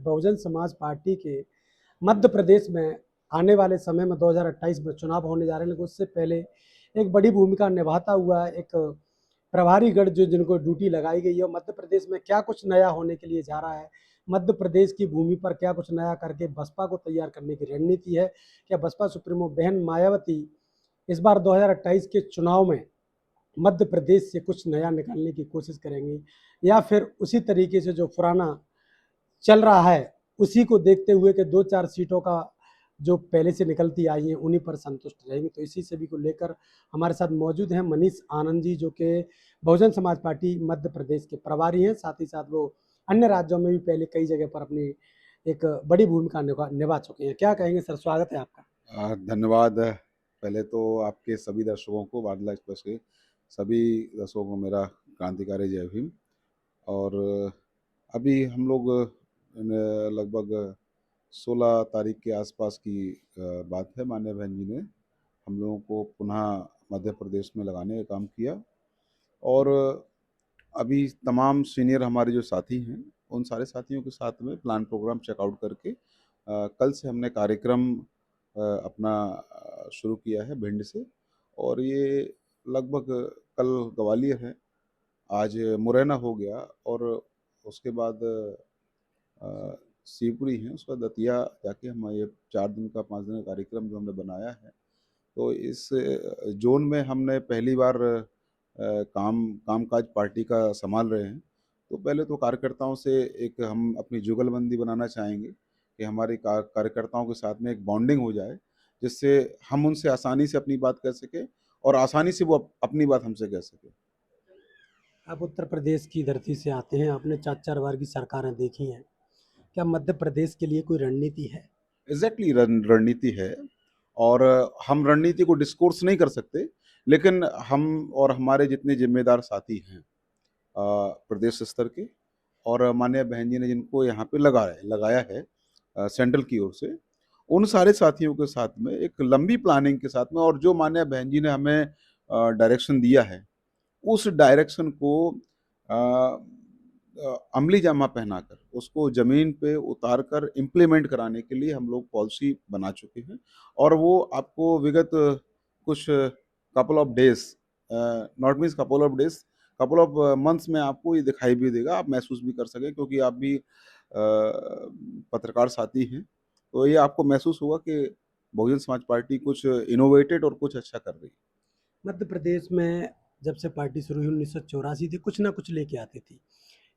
Bahujan Samaj party के मध्य प्रदेश में आने वाले समय में 2028 में चुनाव होने जा रहे हैं, लेकिन उससे पहले एक बड़ी भूमिका निभाता हुआ एक प्रभारी गढ़ जो जिनको ड्यूटी लगाई गई है, मध्य प्रदेश में क्या कुछ नया होने के लिए जा रहा है, मध्य प्रदेश की भूमि पर क्या कुछ नया करके बसपा को तैयार करने की रणनीति है। क्या बसपा सुप्रीमो बहन मायावती इस बार 2028 के चुनाव में मध्य प्रदेश से कुछ नया निकालने की कोशिश करेंगी, या फिर उसी तरीके से जो पुराना चल रहा है उसी को देखते हुए कि 2-4 सीटों का जो पहले से निकलती आई हैं उन्हीं पर संतुष्ट रहेंगे। तो इसी सभी को लेकर हमारे साथ मौजूद हैं मनीष आनंद जी, जो कि बहुजन समाज पार्टी मध्य प्रदेश के प्रभारी हैं। साथ ही साथ वो अन्य राज्यों में भी पहले कई जगह पर अपनी एक बड़ी भूमिका निभा चुके हैं। क्या कहेंगे सर, स्वागत है आपका। धन्यवाद। पहले तो आपके सभी दर्शकों को, बादला एक्सप्रेस के सभी दर्शकों को मेरा क्रांतिकारी जय भीम। और अभी हम लोग लगभग 16 तारीख के आसपास की बात है, माननीय बहन जी ने हम लोगों को पुनः मध्य प्रदेश में लगाने का काम किया। और अभी तमाम सीनियर हमारे जो साथी हैं, उन सारे साथियों के साथ में प्लान प्रोग्राम चेकआउट करके कल से हमने कार्यक्रम अपना शुरू किया है भिंड से। और ये लगभग कल ग्वालियर है, आज मुरैना हो गया, और उसके बाद शिवपुरी है, उसका दतिया जाके हम ये 4 दिन का 5 दिन का कार्यक्रम जो हमने बनाया है। तो इस जोन में हमने पहली बार कामकाज पार्टी का संभाल रहे हैं। तो पहले तो कार्यकर्ताओं से एक हम अपनी जुगलबंदी बनाना चाहेंगे कि हमारे कार्यकर्ताओं के साथ में एक बॉन्डिंग हो जाए, जिससे हम उनसे आसानी से अपनी बात कह सकें और आसानी से वो अपनी बात हमसे कह सकें। आप उत्तर प्रदेश की धरती से आते हैं, आपने 4-4 बार की सरकारें देखी हैं। क्या मध्य प्रदेश के लिए कोई रणनीति है? एग्जैक्टली रणनीति है। और हम रणनीति को डिस्कोर्स नहीं कर सकते, लेकिन हम और हमारे जितने जिम्मेदार साथी हैं प्रदेश स्तर के, और माननीय बहन जी ने जिनको यहाँ पे लगाया है सेंट्रल की ओर से, उन सारे साथियों के साथ में एक लंबी प्लानिंग के साथ में, और जो माननीय बहन जी ने हमें डायरेक्शन दिया है, उस डायरेक्शन को अमली जामा पहनाकर उसको ज़मीन पे उतार कर इम्प्लीमेंट कराने के लिए हम लोग पॉलिसी बना चुके हैं। और वो आपको विगत कुछ couple of days, not means couple of days, couple of months में आपको ये दिखाई भी देगा, आप महसूस भी कर सकें, क्योंकि आप भी पत्रकार साथी हैं। तो ये आपको महसूस होगा कि बहुजन समाज पार्टी कुछ इनोवेटेड और कुछ अच्छा कर रही है। मध्य प्रदेश में जब से पार्टी शुरू हुई 1984 थी, कुछ ना कुछ लेके आती थी,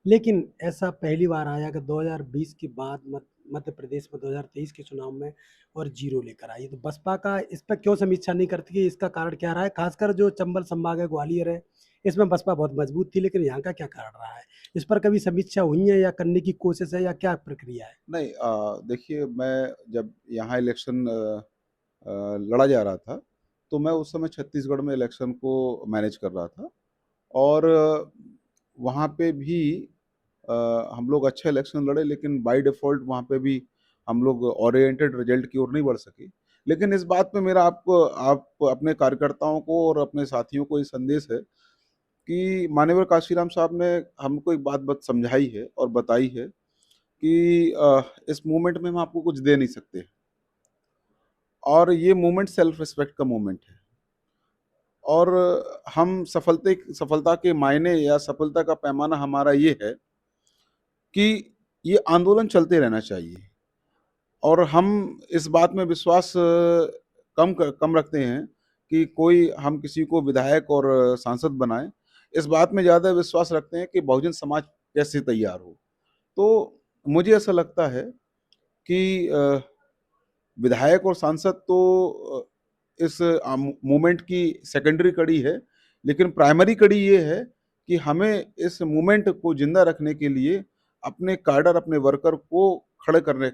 लेकिन ऐसा पहली बार आया कि 2020 के बाद मध्य प्रदेश में 2023 के चुनाव में और जीरो लेकर आई। तो बसपा का इस पर क्यों समीक्षा नहीं करती कि इसका कारण क्या रहा है? खासकर जो चंबल संभाग है, ग्वालियर है, इसमें बसपा बहुत मजबूत थी, लेकिन यहाँ का क्या कारण रहा है? इस पर कभी समीक्षा हुई है या करने की कोशिश है, या क्या प्रक्रिया है? नहीं, देखिए, मैं जब यहाँ इलेक्शन लड़ा जा रहा था, तो मैं उस समय छत्तीसगढ़ में इलेक्शन को मैनेज कर रहा था। और वहाँ पे भी हम लोग अच्छा इलेक्शन लड़े, लेकिन बाय डिफ़ॉल्ट वहाँ पे भी हम लोग ओरिएंटेड रिजल्ट की ओर नहीं बढ़ सके। लेकिन इस बात पे मेरा आपको आप अपने कार्यकर्ताओं को और अपने साथियों को ये संदेश है कि माननीय काशीराम साहब ने हमको एक बात समझाई है और बताई है कि इस मूवमेंट में हम आपको कुछ दे नहीं सकते, और ये मूवमेंट सेल्फ रिस्पेक्ट का मूवमेंट है। और हम सफलता के मायने या सफलता का पैमाना हमारा ये है कि ये आंदोलन चलते रहना चाहिए। और हम इस बात में विश्वास कम रखते हैं कि कोई हम किसी को विधायक और सांसद बनाए। इस बात में ज़्यादा विश्वास रखते हैं कि बहुजन समाज कैसे तैयार हो। तो मुझे ऐसा लगता है कि विधायक और सांसद तो इस मूवमेंट की सेकेंडरी कड़ी है, लेकिन प्राइमरी कड़ी ये है कि हमें इस मूवमेंट को जिंदा रखने के लिए अपने कार्डर, अपने वर्कर को खड़े खड़े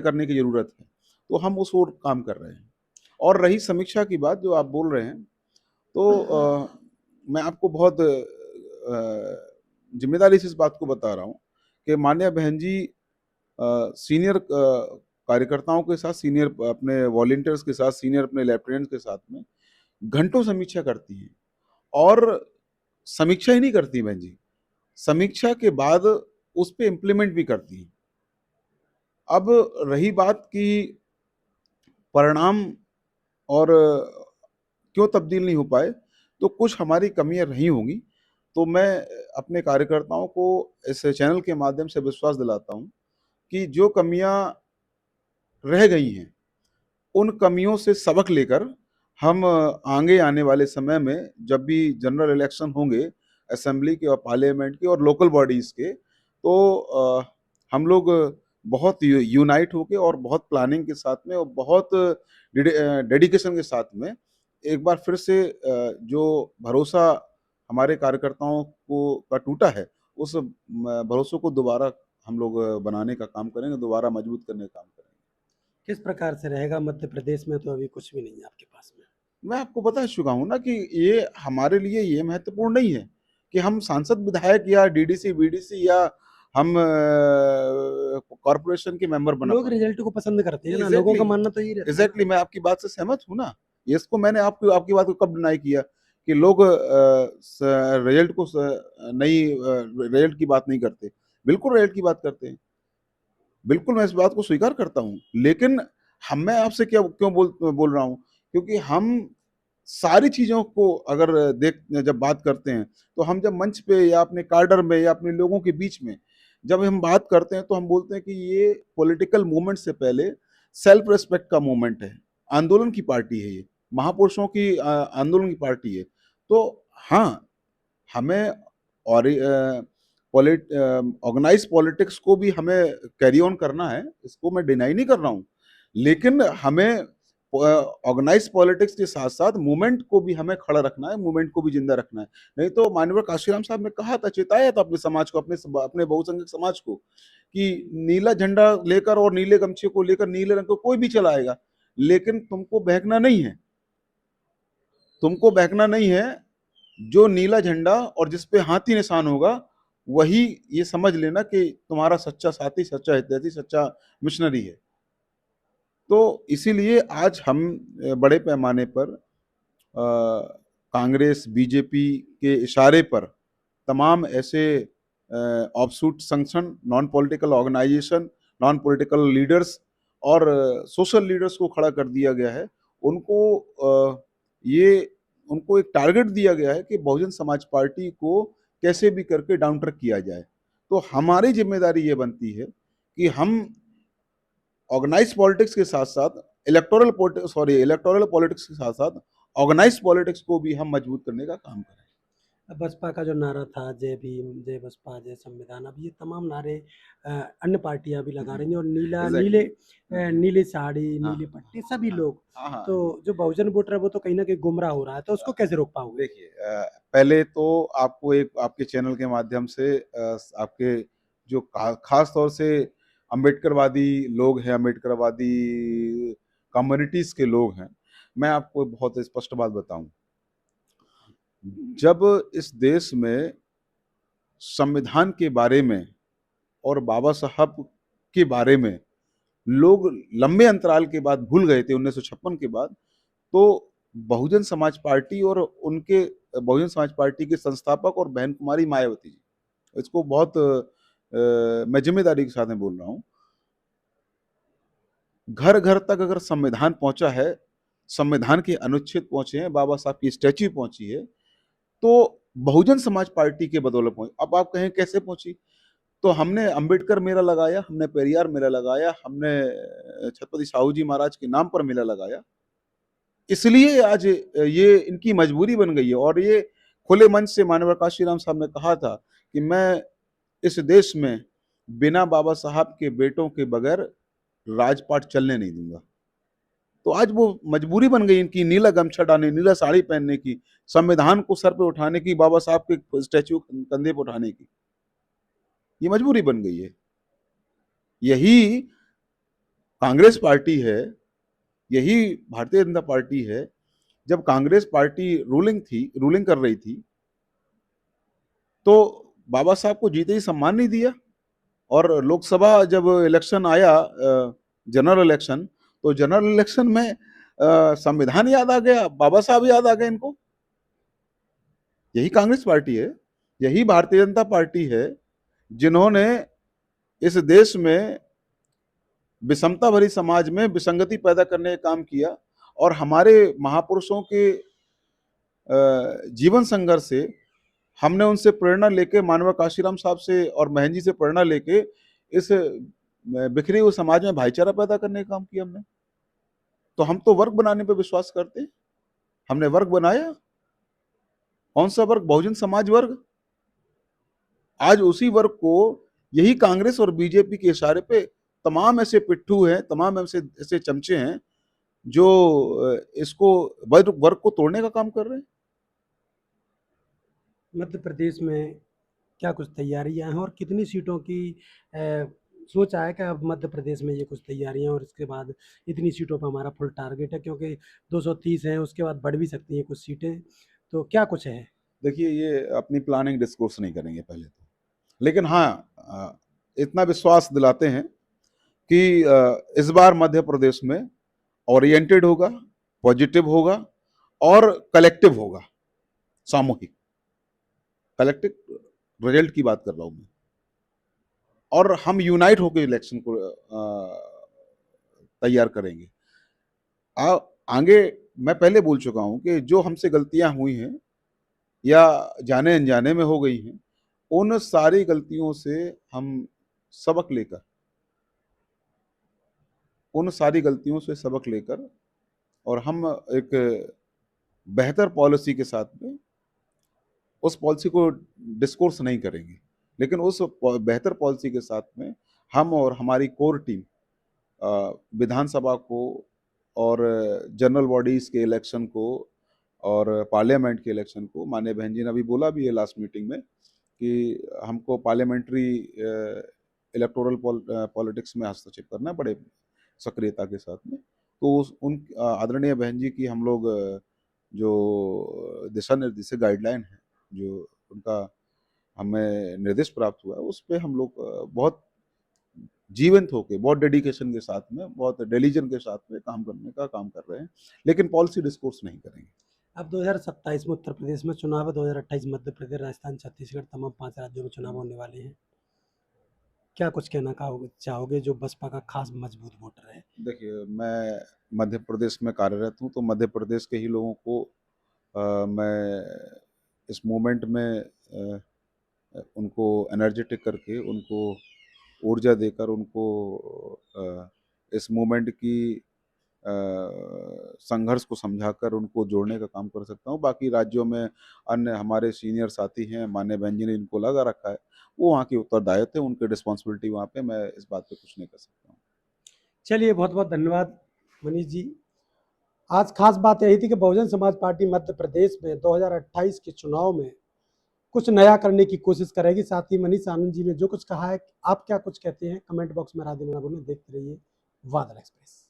करने की ज़रूरत है। तो हम उस ओर काम कर रहे हैं। और रही समीक्षा की बात जो आप बोल रहे हैं, तो मैं आपको बहुत ज़िम्मेदारी से इस बात को बता रहा हूँ कि माननीय बहन जी सीनियर कार्यकर्ताओं के साथ, सीनियर अपने वॉलंटियर्स के साथ, सीनियर अपने लेफ्टिनेंट्स के साथ में घंटों समीक्षा करती हैं। और समीक्षा ही नहीं करती बहन जी, समीक्षा के बाद उस पे इम्प्लीमेंट भी करती हैं। अब रही बात कि परिणाम और क्यों तब्दील नहीं हो पाए, तो कुछ हमारी कमियाँ रही होंगी। तो मैं अपने कार्यकर्ताओं को इस चैनल के माध्यम से विश्वास दिलाता हूँ कि जो कमियाँ रह गई हैं, उन कमियों से सबक लेकर हम आगे आने वाले समय में जब भी जनरल इलेक्शन होंगे, असेंबली के और पार्लियामेंट के और लोकल बॉडीज़ के, तो हम लोग बहुत यूनाइट होके और बहुत प्लानिंग के साथ में और बहुत डेडिकेशन के साथ में एक बार फिर से जो भरोसा हमारे कार्यकर्ताओं को का टूटा है, उस भरोसे को दोबारा हम लोग बनाने का काम करेंगे, दोबारा मजबूत करने का काम करेंगे। किस प्रकार से रहेगा मध्य प्रदेश में, तो अभी कुछ भी नहीं है आपके पास में। मैं आपको बता चुका हूँ ना कि ये हमारे लिए ये महत्वपूर्ण नहीं है कि हम सांसद विधायक या डीडीसी बीडीसी या हम कॉरपोरेशन के मेंबर बना लोग पाए। रिजल्ट को पसंद करते हैं ना, लोगों एग्जैक्टली का मानना तो यही रहता है ना। एग्जैक्टली मैं आपकी बात से सहमत हूँ ना। ये इसको मैंने आपकी आपकी बात को कब डिनाई किया कि लोग रिजल्ट को नहीं रिजल्ट की बात नहीं करते। बिल्कुल रिजल्ट की बात करते हैं। बिल्कुल मैं इस बात को स्वीकार करता हूँ। लेकिन हम मैं आपसे क्या क्यों बोल रहा हूँ? क्योंकि हम सारी चीज़ों को अगर जब बात करते हैं, तो हम जब मंच पे या अपने कार्डर में या अपने लोगों के बीच में जब हम बात करते हैं, तो हम बोलते हैं कि ये पॉलिटिकल मूवमेंट से पहले सेल्फ रिस्पेक्ट का मूवमेंट है। आंदोलन की पार्टी है ये, महापुरुषों की आंदोलन की पार्टी है। तो हाँ, हमें और ऑर्गेनाइज पॉलिटिक्स को भी हमें कैरी ऑन करना है, इसको मैं डिनाई नहीं कर रहा हूँ। लेकिन हमें ऑर्गेनाइज पॉलिटिक्स के साथ-साथ मूवमेंट को भी हमें खड़ा रखना है, मूवमेंट को भी ज़िंदा रखना है। नहीं तो माननीय काशीराम साहब ने कहा था, चेताया था अपने समाज को, अपने बहुसंख्यक समाज को कि नीला झंडा लेकर और नीले गमछे को लेकर नीले रंग को कोई भी चला आएगा, लेकिन तुमको बहकना नहीं है। तुमको बहकना नहीं है। जो नीला झंडा और जिस पे हाथी निशान होगा, वही ये समझ लेना कि तुम्हारा सच्चा साथी, सच्चा हितैषी, सच्चा मिशनरी है। तो इसीलिए आज हम बड़े पैमाने पर कांग्रेस, बीजेपी के इशारे पर तमाम ऐसे ऑफशूट संगठन, non political organisation, non political leaders और सोशल लीडर्स को खड़ा कर दिया गया है। उनको ये उनको एक टारगेट दिया गया है कि बहुजन समाज पार्टी को कैसे भी करके डाउन ट्रैक किया जाए। तो हमारी ज़िम्मेदारी ये बनती है कि हम ऑर्गेनाइज्ड पॉलिटिक्स के साथ-साथ इलेक्टोरल पॉलिटिक्स के साथ-साथ ऑर्गेनाइज्ड पॉलिटिक्स को भी हम मजबूत करने का काम करें। बसपा का जो नारा था, जय भीम, जय बसपा, जय संविधान, अब ये तमाम नारे अन्य पार्टियां भी लगा रही हैं, और एग्ज़ैक्टली। नीले साड़ी, हाँ, नीले पट्टे सभी लोग। हाँ, हाँ। तो जो बहुजन वोटर है वो तो कहीं ना कहीं गुमराह हो रहा है, तो उसको कैसे रोक पाओगे। देखिए पहले तो आपको एक आपके चैनल के माध्यम से आपके जो खास तौर से अम्बेडकरवादी लोग हैं, अम्बेडकरवादी कम्युनिटीज़ के लोग हैं, मैं आपको बहुत स्पष्ट बात बताऊँ। जब इस देश में संविधान के बारे में और बाबा साहब के बारे में लोग लंबे अंतराल के बाद भूल गए थे 1956 के बाद, तो बहुजन समाज पार्टी और उनके बहुजन समाज पार्टी के संस्थापक और बहन कुमारी मायावती जी, इसको बहुत मैं ज़िम्मेदारी के साथ में बोल रहा हूँ। घर-घर तक अगर संविधान पहुँचा है, संविधान के अनुच्छेद पहुँचे हैं, बाबा साहब की स्टैच्यू पहुँची है, तो बहुजन समाज पार्टी के बदौलत पहुँची। अब आप कहें कैसे पहुँची? तो हमने अम्बेडकर मेला लगाया, हमने पेरियार मेला लगाया, हमने छत्रपति साहू जी महाराज के नाम पर मेला लगाया। इसलिए आज ये इनकी मजबूरी बन गई है और ये खुले मन से माननीय काशीराम साहब ने कहा था कि मैं इस देश में बिना बाबा साहब के बेटों के बगैर राजपाट चलने नहीं दूँगा। तो आज वो मजबूरी बन गई इनकी नीला गमछा डालने, नीला साड़ी पहनने की, संविधान को सर पे उठाने की, बाबा साहब के स्टैच्यू कंधे पे उठाने की। ये मजबूरी बन गई है। यही कांग्रेस पार्टी है, यही भारतीय जनता पार्टी है। जब कांग्रेस पार्टी रूलिंग कर रही थी, तो बाबा साहब को जीते ही सम्मान नहीं दिया और लोकसभा जब इलेक्शन आया जनरल इलेक्शन, तो जनरल इलेक्शन में संविधान याद आ गया, बाबा साहब याद आ गए इनको। यही कांग्रेस पार्टी है। यही भारतीय जनता पार्टी है जिन्होंने इस देश में विषमता भरी समाज में विसंगति पैदा करने का काम किया, और हमारे महापुरुषों के जीवन संघर्ष से हमने उनसे प्रेरणा लेके, मानव काशीराम साहब से और महन जी से प्रेरणा लेके इस बिखरे हुए समाज में भाईचारा पैदा करने का काम किया हमने। तो हम तो वर्ग बनाने पे विश्वास करते हैं। हमने वर्ग बनाया, कौन सा वर्ग? बहुजन समाज वर्ग। आज उसी वर्ग को यही कांग्रेस और बीजेपी के इशारे पे तमाम ऐसे पिट्ठू हैं, तमाम ऐसे ऐसे चमचे हैं जो इसको वर्ग को तोड़ने का काम कर रहे हैं। मध्य प्रदेश में क्या कुछ तैयारियां हैं और कितनी सीटों की सोचा है कि अब मध्य प्रदेश में ये कुछ तैयारियां और इसके बाद इतनी सीटों पर हमारा फुल टारगेट है, क्योंकि 230 हैं, उसके बाद बढ़ भी सकती हैं कुछ सीटें, तो क्या कुछ है? देखिए, ये अपनी प्लानिंग डिस्कोर्स नहीं करेंगे पहले तो, लेकिन हाँ इतना विश्वास दिलाते हैं कि इस बार मध्य प्रदेश में ओरिएंटेड होगा, पॉजिटिव होगा और कलेक्टिव होगा, सामूहिक कलेक्टिव रिजल्ट की बात कर रहा हूं मैं। और हम यूनाइट होकर इलेक्शन को तैयार करेंगे। आगे मैं पहले बोल चुका हूं कि जो हमसे गलतियां हुई हैं या जाने अनजाने में हो गई हैं, उन सारी गलतियों से हम सबक लेकर और हम एक बेहतर पॉलिसी के साथ में उस पॉलिसी को डिस्कोर्स नहीं करेंगे, लेकिन उस बेहतर पॉलिसी के साथ में हम और हमारी कोर टीम विधानसभा को और जनरल बॉडीज के इलेक्शन को और पार्लियामेंट के इलेक्शन को, माननीय बहन जी ने अभी बोला भी है लास्ट मीटिंग में कि हमको पार्लियामेंट्री इलेक्टोरल पॉलिटिक्स में हस्तक्षेप करना है बड़े सक्रियता के साथ में। तो उन आदरणीय बहन जी की हम लोग जो दिशा निर्देश गाइडलाइन है, जो उनका हमें निर्देश प्राप्त हुआ है, उस पर हम लोग बहुत जीवंत होके, बहुत डेडिकेशन के साथ में, बहुत डिलीजन के साथ में काम करने का काम कर रहे हैं, लेकिन पॉलिसी डिस्कोर्स नहीं करेंगे। अब 2027 में उत्तर प्रदेश में चुनाव है, 2028 मध्य प्रदेश, राजस्थान, छत्तीसगढ़, तमाम 5 राज्यों में चुनाव होने वाले हैं। क्या कुछ कहना चाहोगे जो बसपा का खास मजबूत वोटर है? देखिए, मैं मध्य प्रदेश में कार्यरत हूँ, तो मध्य प्रदेश के ही लोगों को मैं इस मूवमेंट में उनको एनर्जेटिक करके, उनको ऊर्जा देकर, उनको इस मूवमेंट की संघर्ष को समझाकर उनको जोड़ने का काम कर सकता हूँ। बाकी राज्यों में अन्य हमारे सीनियर साथी हैं, माननीय बहन जी ने इनको लगा रखा है, वो वहाँ के उत्तरदायित्व है, उनकी रिस्पॉन्सिबिलिटी वहाँ पे, मैं इस बात पे कुछ नहीं कर सकता हूँ। चलिए, बहुत बहुत धन्यवाद मनीष जी। आज खास बात यही थी कि बहुजन समाज पार्टी मध्य प्रदेश में 2028 के चुनाव में कुछ नया करने की कोशिश करेगी। साथ ही मनीष आनंद जी ने जो कुछ कहा है, आप क्या कुछ कहते हैं? कमेंट बॉक्स में राय देना ना भूलें। देखते रहिए बादल एक्सप्रेस।